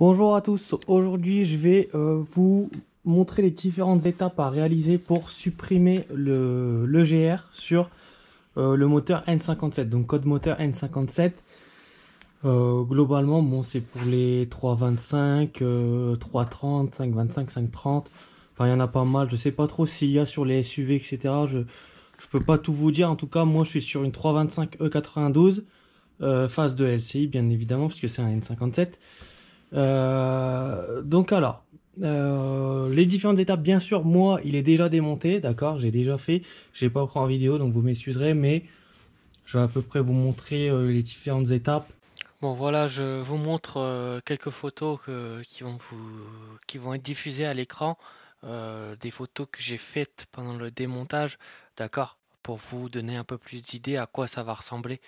Bonjour à tous, aujourd'hui je vais vous montrer les différentes étapes à réaliser pour supprimer l'EGR sur le moteur N57, donc code moteur N57. Globalement, bon, c'est pour les 325, 330, 525, 530, enfin il y en a pas mal, je sais pas trop s'il y a sur les SUV, etc. Je peux pas tout vous dire, en tout cas moi je suis sur une 325 E92, phase de LCI bien évidemment, parce que c'est un N57. Donc alors, les différentes étapes, bien sûr, moi, il est déjà démonté, d'accord, j'ai déjà fait, j'ai pas pris en vidéo, donc vous m'excuserez, mais je vais à peu près vous montrer les différentes étapes. Bon voilà, je vous montre quelques photos qui vont être diffusées à l'écran, des photos que j'ai faites pendant le démontage, d'accord, pour vous donner un peu plus d'idées à quoi ça va ressembler.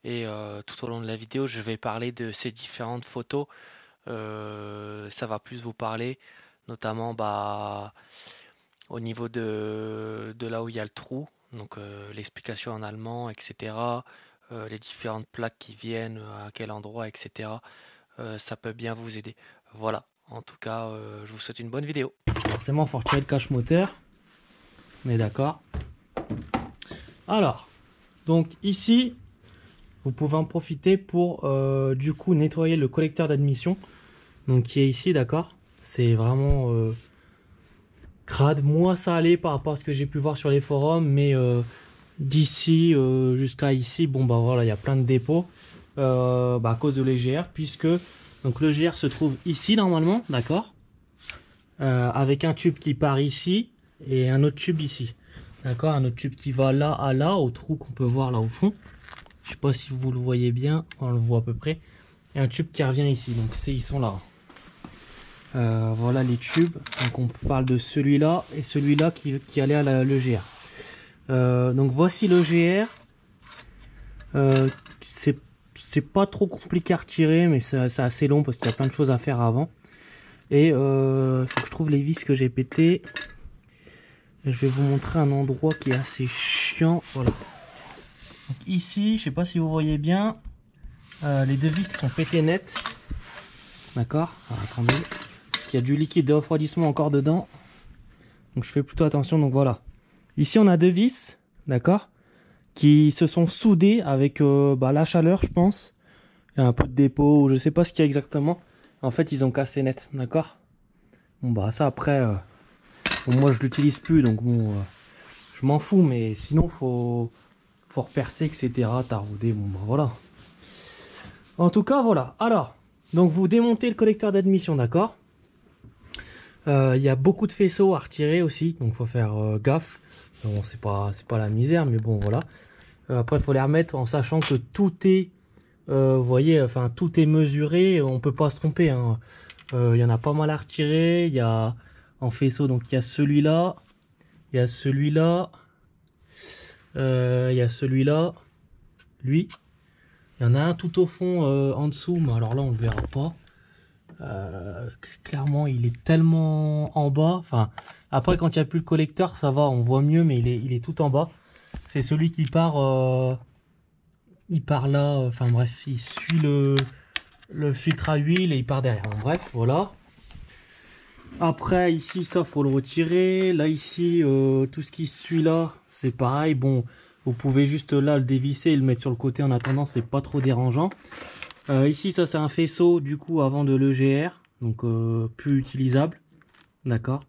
Et tout au long de la vidéo, je vais parler de ces différentes photos. Ça va plus vous parler, notamment au niveau de là où il y a le trou, donc l'explication en allemand, etc. Les différentes plaques qui viennent, à quel endroit, etc. Ça peut bien vous aider. Voilà, en tout cas, je vous souhaite une bonne vidéo. Forcément, il faut retirer le cache moteur, on est d'accord. Alors, donc ici, vous pouvez en profiter pour du coup nettoyer le collecteur d'admission, donc qui est ici, d'accord. C'est vraiment crade. Moi, ça allait par rapport à ce que j'ai pu voir sur les forums, mais d'ici jusqu'à ici, bon bah voilà, il y a plein de dépôts à cause de l'EGR, puisque donc l'EGR se trouve ici normalement, d'accord, avec un tube qui part ici et un autre tube ici, d'accord, un autre tube qui va là à là au trou qu'on peut voir là au fond. Je sais pas si vous le voyez bien, on le voit à peu près, et un tube qui revient ici, donc ils sont là. Voilà les tubes, donc on parle de celui-là et celui-là qui allait à l'EGR. Donc voici l'EGR. C'est pas trop compliqué à retirer, mais c'est assez long parce qu'il y a plein de choses à faire avant. Et faut que je trouve les vis que j'ai pété. Je vais vous montrer un endroit qui est assez chiant. Voilà. Donc ici, je sais pas si vous voyez bien, les deux vis sont pétées net. D'accord. Attendez. Il y a du liquide de refroidissement encore dedans. Donc je fais plutôt attention. Donc voilà. Ici on a deux vis, d'accord, qui se sont soudées avec la chaleur, je pense. Il y a un peu de dépôt, ou je sais pas ce qu'il y a exactement. En fait, ils ont cassé net, d'accord. Bon bah ça après, bon, moi je l'utilise plus, donc bon, je m'en fous, mais sinon faut repercer, etc. Tarouder, bon bah voilà. En tout cas, voilà. Alors, donc vous démontez le collecteur d'admission, d'accord. Il y a beaucoup de faisceaux à retirer aussi, donc faut faire gaffe. Bon, c'est pas la misère, mais bon voilà. Après, il faut les remettre en sachant que tout est, vous voyez, enfin tout est mesuré, on peut pas se tromper, hein. Il y en a pas mal à retirer. Il y a en faisceau, donc il y a celui-là, il y a celui-là, il y a celui-là, lui. Il y en a un tout au fond en dessous, mais alors là on le verra pas. Clairement, il est tellement en bas. Enfin, après quand il n'y a plus le collecteur, ça va, on voit mieux, mais il est tout en bas. C'est celui qui part, il part là. Enfin bref, il suit le filtre à huile et il part derrière. Donc, bref, voilà. Après ici, ça faut le retirer. Là ici, tout ce qui suit là, c'est pareil. Bon, vous pouvez juste là le dévisser et le mettre sur le côté en attendant, c'est pas trop dérangeant. Ici, ça c'est un faisceau du coup avant de l'EGR, donc plus utilisable, d'accord.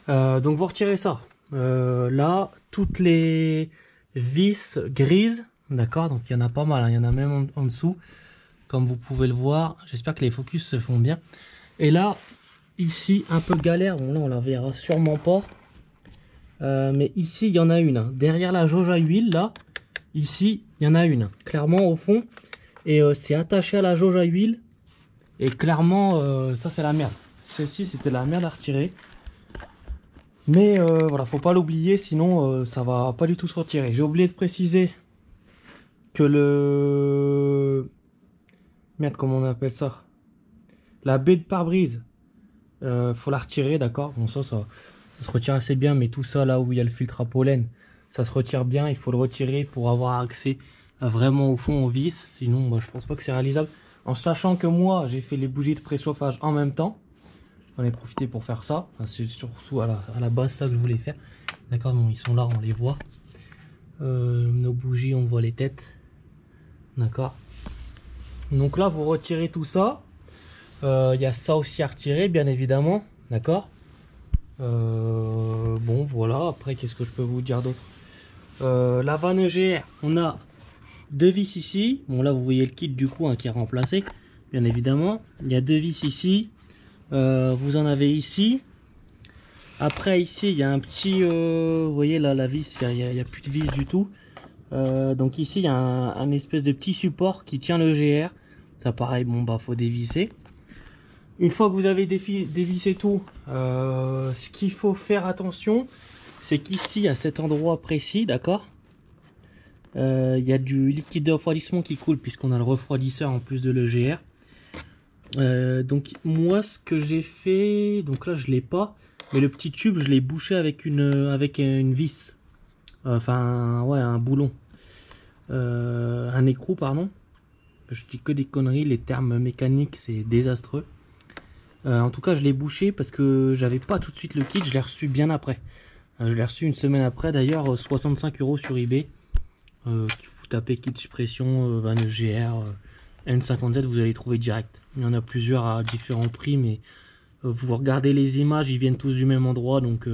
Donc vous retirez ça. Là, toutes les vis grises, d'accord. Donc il y en a pas mal, hein. Il y en a même en dessous, comme vous pouvez le voir. J'espère que les focus se font bien. Et là, ici, un peu galère. Bon là, on la verra sûrement pas. Mais ici, il y en a une. Hein. Derrière la jauge à huile, là, ici, il y en a une. Clairement, au fond. Et c'est attaché à la jauge à huile. Et clairement, ça, c'est la merde. Celle-ci, c'était la merde à retirer. Mais voilà, faut pas l'oublier, sinon ça va pas du tout se retirer. J'ai oublié de préciser que merde, comment on appelle ça? La baie de pare-brise, faut la retirer, d'accord. Bon, ça se retire assez bien, mais tout ça là où il y a le filtre à pollen, ça se retire bien. Il faut le retirer pour avoir accès vraiment au fond aux vis. Sinon, je pense pas que c'est réalisable. En sachant que moi j'ai fait les bougies de préchauffage en même temps. J'en ai profité pour faire ça. Enfin, c'est surtout à la base ça que je voulais faire. D'accord, bon, ils sont là, on les voit. Nos bougies, on voit les têtes. D'accord. Donc là, vous retirez tout ça. Il y a ça aussi à retirer, bien évidemment. D'accord. Bon, voilà. Après, qu'est-ce que je peux vous dire d'autre? La vanne EGR, on a deux vis ici. Bon, là, vous voyez le kit du coup hein, qui est remplacé, bien évidemment. Il y a deux vis ici. Vous en avez ici. Après, ici, il y a un petit... vous voyez, là, la vis, il n'y a plus de vis du tout. Donc ici, il y a un espèce de petit support qui tient le GR. Ça, pareil, bon, bah, faut dévisser. Une fois que vous avez dévissé tout, ce qu'il faut faire attention, c'est qu'ici, à cet endroit précis, d'accord, il y a du liquide de refroidissement qui coule, puisqu'on a le refroidisseur en plus de l'EGR. Donc moi, ce que j'ai fait, donc là, je l'ai pas, mais le petit tube, je l'ai bouché avec une vis. Enfin, ouais, un boulon. Un écrou, pardon. Je dis que des conneries, les termes mécaniques, c'est désastreux. En tout cas, je l'ai bouché parce que j'avais pas tout de suite le kit, je l'ai reçu bien après. Je l'ai reçu une semaine après, d'ailleurs, 65 € sur eBay. Vous tapez kit suppression, vanne GR, N57, vous allez trouver direct. Il y en a plusieurs à différents prix, mais vous regardez les images, ils viennent tous du même endroit, donc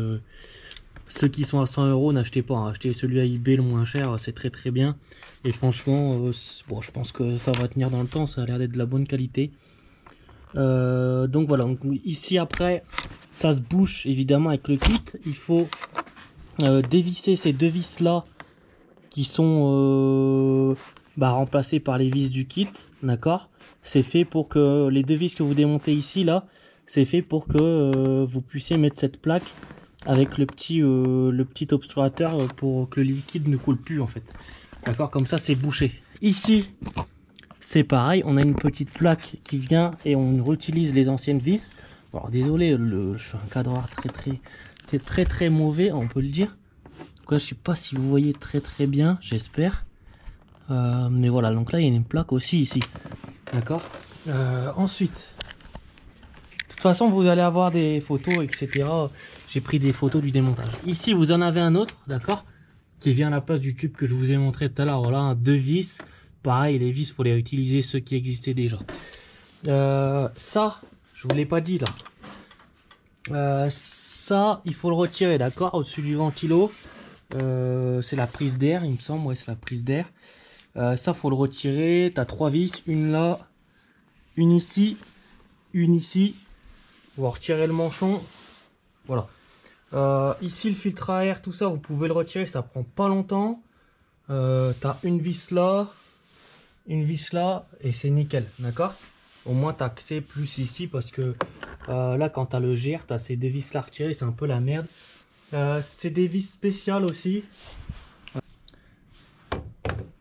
ceux qui sont à 100 € n'achetez pas, hein. Achetez celui à eBay le moins cher, c'est très très bien. Et franchement, bon, je pense que ça va tenir dans le temps, ça a l'air d'être de la bonne qualité. Donc voilà, donc ici après, ça se bouche évidemment avec le kit. Il faut dévisser ces deux vis là qui sont remplacées par les vis du kit, d'accord. C'est fait pour que les deux vis que vous démontez ici là, c'est fait pour que vous puissiez mettre cette plaque avec le petit obturateur pour que le liquide ne coule plus en fait, d'accord. Comme ça c'est bouché. Ici c'est pareil, on a une petite plaque qui vient et on réutilise les anciennes vis. Alors désolé, je fais un cadre très mauvais, on peut le dire. Donc là, je sais pas si vous voyez très bien, j'espère. Mais voilà, donc là il y a une plaque aussi ici, d'accord. Ensuite, de toute façon vous allez avoir des photos, etc. J'ai pris des photos du démontage. Ici vous en avez un autre, d'accord, qui vient à la place du tube que je vous ai montré tout à l'heure. Voilà, deux vis. Pareil, les vis, il faut les réutiliser, ceux qui existaient déjà. Ça, je vous l'ai pas dit là. Ça, il faut le retirer, d'accord, au-dessus du ventilo. C'est la prise d'air, il me semble. Ouais, c'est la prise d'air. Ça, faut le retirer. Tu as trois vis, une là, une ici, une ici. On va retirer le manchon. Voilà. Ici, le filtre à air, tout ça, vous pouvez le retirer, ça prend pas longtemps. Tu as une vis là. Une vis là et c'est nickel, d'accord. Au moins tu as accès plus ici parce que là quand tu as le GR, tu as ces deux vis là retirées, c'est un peu la merde. C'est des vis spéciales aussi.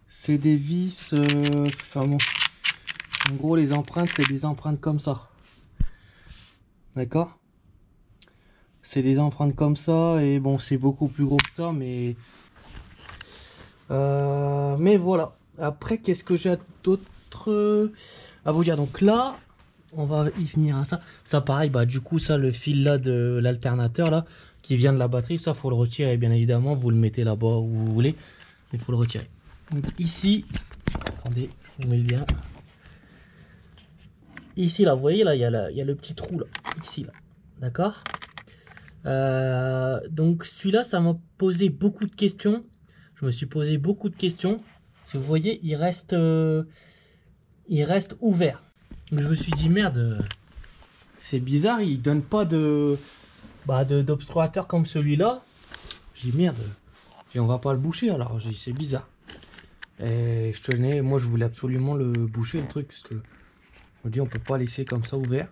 C'est des vis, enfin bon, en gros les empreintes c'est des empreintes comme ça, d'accord. C'est des empreintes comme ça et bon c'est beaucoup plus gros que ça, mais voilà. Après, qu'est-ce que j'ai d'autre à vous dire? Donc là, on va y venir à ça. Ça, pareil, bah du coup, ça, le fil là de l'alternateur là, qui vient de la batterie, ça, faut le retirer, bien évidemment. Vous le mettez là-bas où vous voulez, il faut le retirer. Donc ici, attendez, je vous mets bien. Ici, là, vous voyez, là, il y a le petit trou là, ici, là, d'accord. Donc celui-là, ça m'a posé beaucoup de questions. Je me suis posé beaucoup de questions. Si vous voyez, il reste ouvert. Donc je me suis dit merde, c'est bizarre, il donne pas d'obturateur comme celui-là. J'ai dit merde, on va pas le boucher alors. J'ai dit c'est bizarre. Et moi je voulais absolument le boucher le truc parce que je me dis on peut pas laisser comme ça ouvert.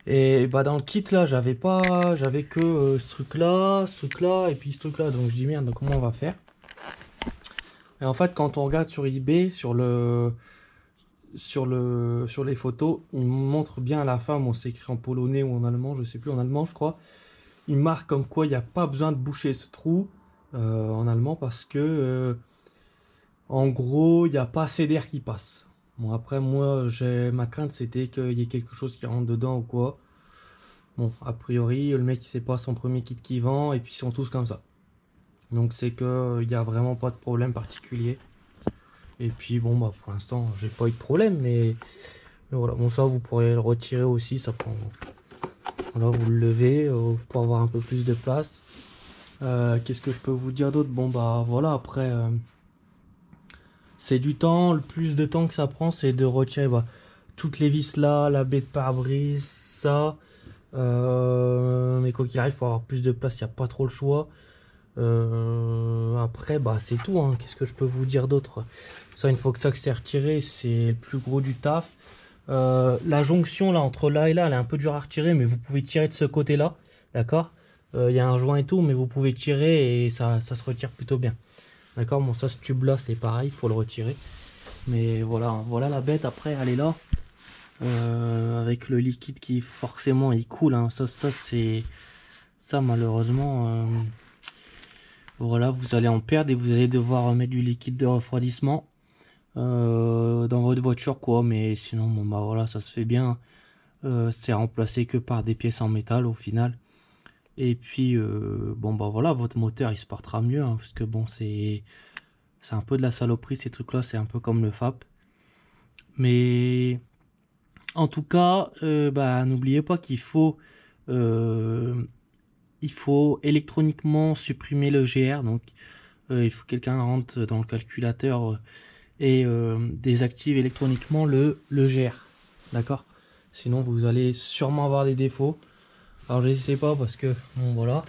Et bah dans le kit là j'avais que ce truc là et puis ce truc là. Donc je dis merde, comment on va faire? Et en fait, quand on regarde sur eBay, sur les photos, il montre bien à la fin, bon, c'est écrit en polonais ou en allemand, je sais plus, en allemand je crois. Il marque comme quoi il n'y a pas besoin de boucher ce trou en allemand parce que en gros, il n'y a pas assez d'air qui passe. Bon après moi ma crainte c'était qu'il y ait quelque chose qui rentre dedans ou quoi. Bon a priori le mec c'est pas son premier kit qu'il vend et puis ils sont tous comme ça. Donc c'est que il y a vraiment pas de problème particulier. Et puis bon bah pour l'instant j'ai pas eu de problème mais voilà, bon ça vous pourrez le retirer aussi, ça prend. Voilà, vous le levez pour avoir un peu plus de place. Qu'est-ce que je peux vous dire d'autre? Bon bah voilà, après c'est du temps, le plus de temps que ça prend c'est de retirer toutes les vis là, la baie de pare-brise, ça. Mais quoi qu'il arrive, pour avoir plus de place, il n'y a pas trop le choix. Après bah c'est tout, hein. Qu'est-ce que je peux vous dire d'autre? Ça, une fois que ça que c'est retiré, c'est le plus gros du taf. La jonction là entre là et là, elle est un peu dure à retirer, mais vous pouvez tirer de ce côté là, d'accord? Il y a un joint et tout, mais vous pouvez tirer et ça se retire plutôt bien, d'accord? Bon ça, ce tube là c'est pareil, il faut le retirer, mais voilà, voilà la bête. Après elle est là, avec le liquide qui forcément il coule, hein. Ça c'est ça malheureusement, voilà, vous allez en perdre et vous allez devoir mettre du liquide de refroidissement dans votre voiture quoi, mais sinon bon bah voilà, ça se fait bien. C'est remplacé que par des pièces en métal au final. Et puis bon bah voilà, votre moteur il se portera mieux, hein, parce que bon c'est un peu de la saloperie ces trucs là, c'est un peu comme le FAP. Mais en tout cas bah n'oubliez pas qu'il faut électroniquement supprimer le GR. Donc il faut que quelqu'un rentre dans le calculateur et désactive électroniquement le GR, d'accord? Sinon vous allez sûrement avoir des défauts. Alors je ne sais pas parce que bon voilà,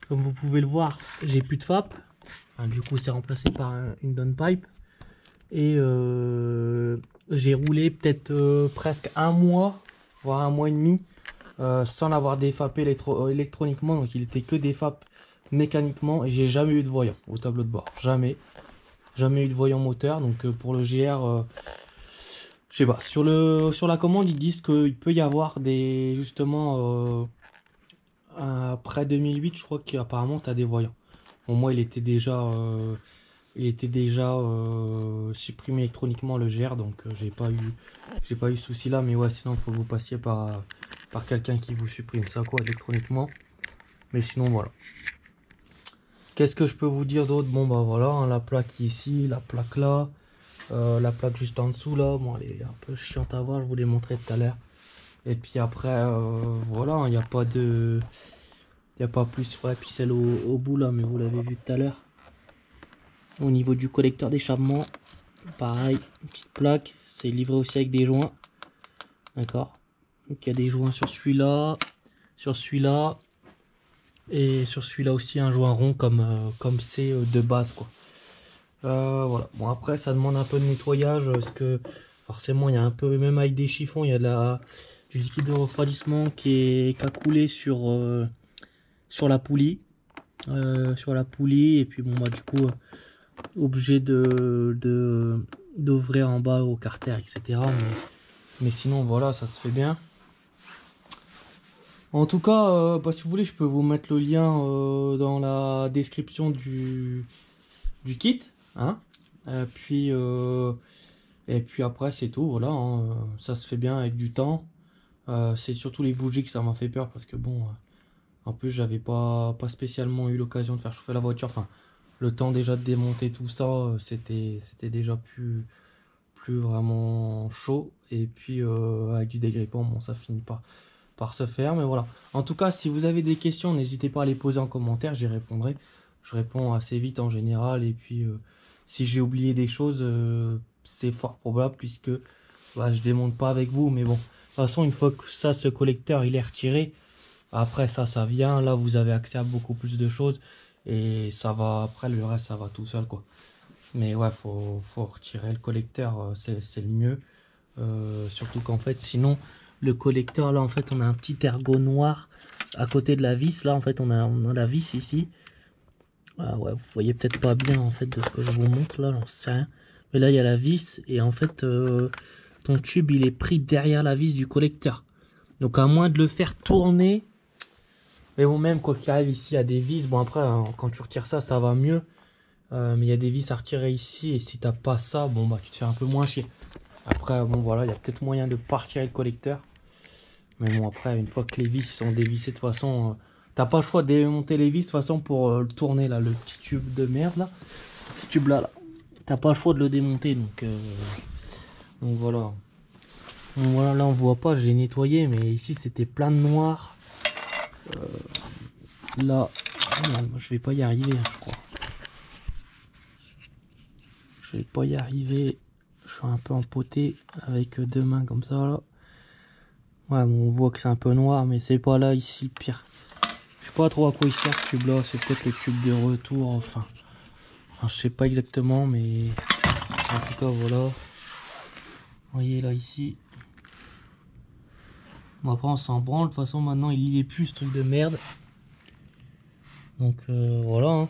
comme vous pouvez le voir, j'ai plus de FAP. Enfin, du coup c'est remplacé par une downpipe. Et j'ai roulé peut-être presque un mois, voire un mois et demi, sans l'avoir défapé électroniquement. Donc il était que défap mécaniquement et j'ai jamais eu de voyant au tableau de bord. Jamais. Jamais eu de voyant moteur. Donc pour le GR, je sais pas. Sur la commande, ils disent qu'il peut y avoir des justement après 2008, je crois qu'apparemment tu as des voyants. Bon, moi il était déjà supprimé électroniquement le GR, donc j'ai pas eu souci là. Mais ouais, sinon il faut que vous passiez par quelqu'un qui vous supprime ça quoi électroniquement. Mais sinon voilà. Qu'est-ce que je peux vous dire d'autre? Bon bah voilà, hein, la plaque ici, la plaque là, la plaque juste en dessous là, bon elle est un peu chiante à voir, je vous l'ai montré tout à l'heure. Et puis après voilà, il n'y a pas de, il n'y a pas plus. Ouais, puis celle au bout là, mais vous l'avez vu tout à l'heure. Au niveau du collecteur d'échappement, pareil, une petite plaque, c'est livré aussi avec des joints, d'accord? Donc il y a des joints sur celui-là, et sur celui-là aussi un joint rond comme c'est de base quoi. Voilà. Bon après ça demande un peu de nettoyage parce que forcément il y a un peu, même avec des chiffons, il y a du liquide de refroidissement qui a coulé sur la poulie, et puis bon bah du coup obligé d'ouvrir en bas au carter, etc. Mais sinon voilà, ça se fait bien. En tout cas, bah, si vous voulez, je peux vous mettre le lien dans la description du kit, hein. Et puis après c'est tout, voilà, hein. Ça se fait bien avec du temps. C'est surtout les bougies que ça m'a fait peur parce que bon, en plus j'avais pas spécialement eu l'occasion de faire chauffer la voiture. Enfin, le temps déjà de démonter tout ça, c'était déjà plus vraiment chaud. Et puis avec du dégrippant, bon ça finit par se faire. Mais voilà. En tout cas, si vous avez des questions, n'hésitez pas à les poser en commentaire, j'y répondrai. Je réponds assez vite en général. Et puis si j'ai oublié des choses, c'est fort probable puisque bah, je démonte pas avec vous. Mais bon, de toute façon, une fois que ça, ce collecteur il est retiré, après ça vient. Là, vous avez accès à beaucoup plus de choses. Et ça va, après le reste, ça va tout seul quoi. Mais ouais, faut retirer le collecteur, c'est le mieux. Surtout qu'en fait, sinon, le collecteur, là, en fait, on a un petit ergot noir à côté de la vis. Là, en fait, on a la vis ici. Ah ouais, vous voyez peut-être pas bien, en fait, de ce que je vous montre, là, j'en sais rien. Mais là, il y a la vis, et en fait, ton tube, il est pris derrière la vis du collecteur. Donc, à moins de le faire tourner... Mais bon, même, quoi qu'il arrive, ici, il y a des vis. Bon, après, hein, quand tu retires ça, ça va mieux. Mais il y a des vis à retirer ici. Et si t'as pas ça, bon bah tu te fais un peu moins chier. Après, bon voilà, il y a peut-être moyen de pas retirer le collecteur. Mais bon, après, une fois que les vis sont dévissées, de toute façon, t'as pas le choix de démonter les vis de toute façon pour le tourner là, le petit tube de merde là. Ce tube là, t'as pas le choix de le démonter donc voilà. Donc voilà, là on voit pas, j'ai nettoyé, mais ici c'était plein de noir. Là, non, je vais pas y arriver, je crois. Je vais pas y arriver. Je suis un peu empoté avec deux mains comme ça là. Ouais, bon, on voit que c'est un peu noir, mais c'est pas là ici le pire. Je sais pas trop à quoi il sert ce tube là, c'est peut-être le tube de retour, enfin je sais pas exactement, mais en tout cas voilà. Vous voyez là ici. Bon, après on s'en branle, de toute façon maintenant il y est plus ce truc de merde. Donc voilà. Hein.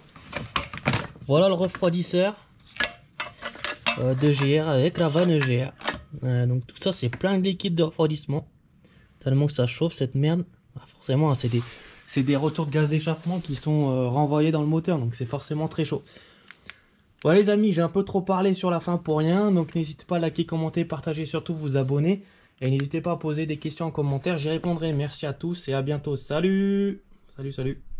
Voilà le refroidisseur de GR avec la vanne GR. Donc tout ça c'est plein de liquide de refroidissement. Tellement que ça chauffe cette merde. Bah, forcément hein, c'est des retours de gaz d'échappement qui sont renvoyés dans le moteur. Donc c'est forcément très chaud. Voilà les amis, j'ai un peu trop parlé sur la fin pour rien. Donc n'hésitez pas à liker, commenter, partager, surtout vous abonner. Et n'hésitez pas à poser des questions en commentaire, j'y répondrai. Merci à tous et à bientôt. Salut! Salut, salut!